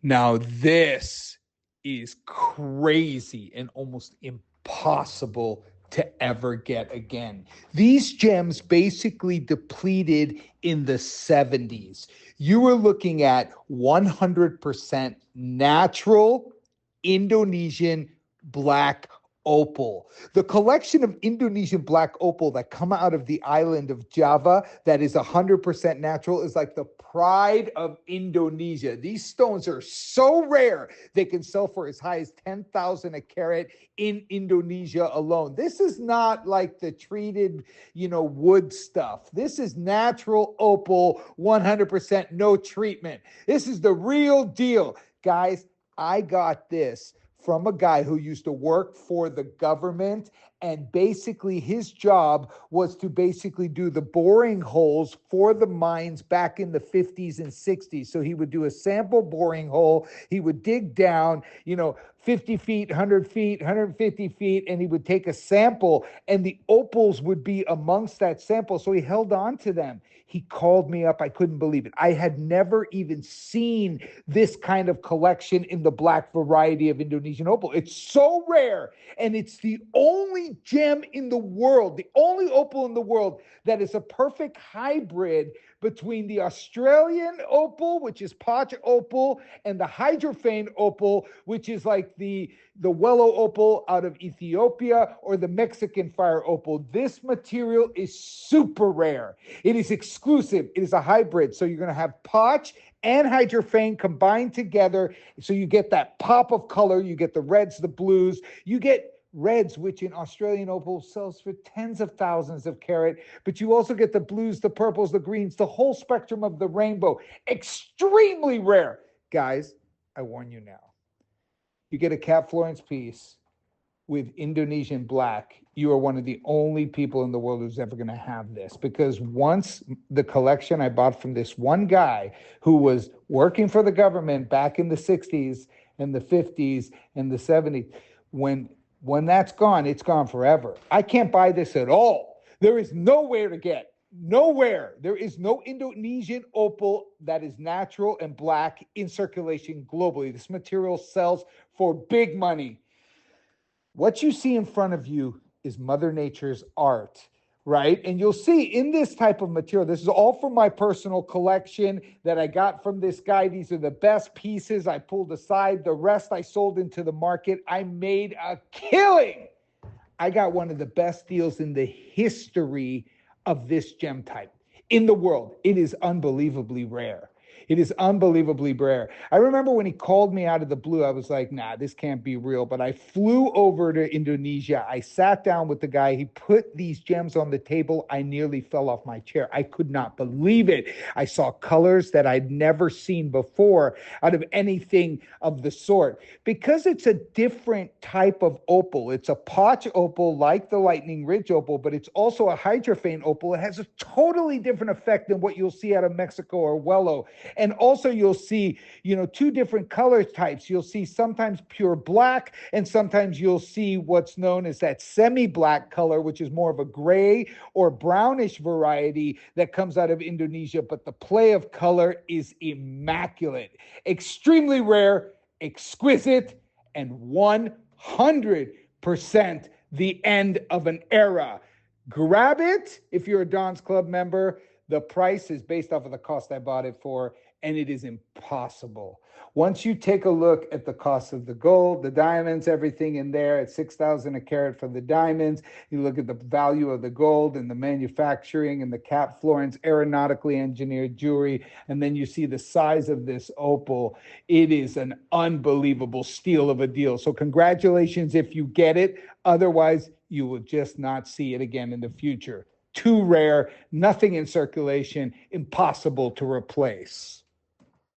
Now, this is crazy and almost impossible to ever get again. These gems basically depleted in the 70s. You were looking at 100% natural Indonesian black opal. The collection of Indonesian black opal that come out of the island of Java that is 100% natural is like the pride of Indonesia. These stones are so rare, they can sell for as high as 10,000 a carat in Indonesia alone. This is not like the treated, wood stuff. This is natural opal, 100% no treatment. This is the real deal. Guys, I got this from a guy who used to work for the government, and basically his job was to basically do the boring holes for the mines back in the 50s and 60s. So he would do a sample boring hole, he would dig down, 50 feet, 100 feet, 150 feet, and he would take a sample, and the opals would be amongst that sample. So he held on to them. He called me up. I couldn't believe it. I had never even seen this kind of collection in the black variety of Indonesian opal. It's so rare, and it's the only gem in the world, the only opal in the world that is a perfect hybrid between the Australian opal, which is Poch opal, and the hydrophane opal, which is like the Wello opal out of Ethiopia, or the Mexican fire opal. This material is super rare. It is exclusive. It is a hybrid. So you're going to have Poch and hydrophane combined together. So you get that pop of color. You get the reds, the blues. You get reds, which in Australian opal sells for tens of thousands of carat, but you also get the blues, the purples, the greens, the whole spectrum of the rainbow. Extremely rare. Guys, I warn you now. You get a Cat Florence piece with Indonesian black, you are one of the only people in the world who's ever going to have this, because once the collection I bought from this one guy who was working for the government back in the 60s and the 50s and the 70s, when that's gone, it's gone forever. I can't buy this at all. There is nowhere to get. Nowhere. There is no Indonesian opal that is natural and black in circulation globally. This material sells for big money. What you see in front of you is Mother Nature's art, right? And you'll see in this type of material, this is all from my personal collection that I got from this guy. These are the best pieces I pulled aside. The rest I sold into the market. I made a killing. I got one of the best deals in the history of this gem type in the world. It is unbelievably rare. It is unbelievably rare. I remember when he called me out of the blue, I was like, nah, this can't be real. But I flew over to Indonesia. I sat down with the guy. He put these gems on the table. I nearly fell off my chair. I could not believe it. I saw colors that I'd never seen before out of anything of the sort. Because it's a different type of opal. It's a Poch opal like the Lightning Ridge opal, but it's also a hydrophane opal. It has a totally different effect than what you'll see out of Mexico or Wello. And also you'll see, two different color types. You'll see sometimes pure black, and sometimes you'll see what's known as that semi-black color, which is more of a gray or brownish variety that comes out of Indonesia. But the play of color is immaculate, extremely rare, exquisite, and 100% the end of an era. Grab it if you're a Don's Club member. The price is based off of the cost I bought it for, and it is impossible. Once you take a look at the cost of the gold, the diamonds, everything in there at 6,000 a carat for the diamonds, you look at the value of the gold and the manufacturing and the Cat Florence aeronautically engineered jewelry, and then you see the size of this opal. It is an unbelievable steal of a deal. So congratulations if you get it. Otherwise, you will just not see it again in the future. Too rare, nothing in circulation, impossible to replace.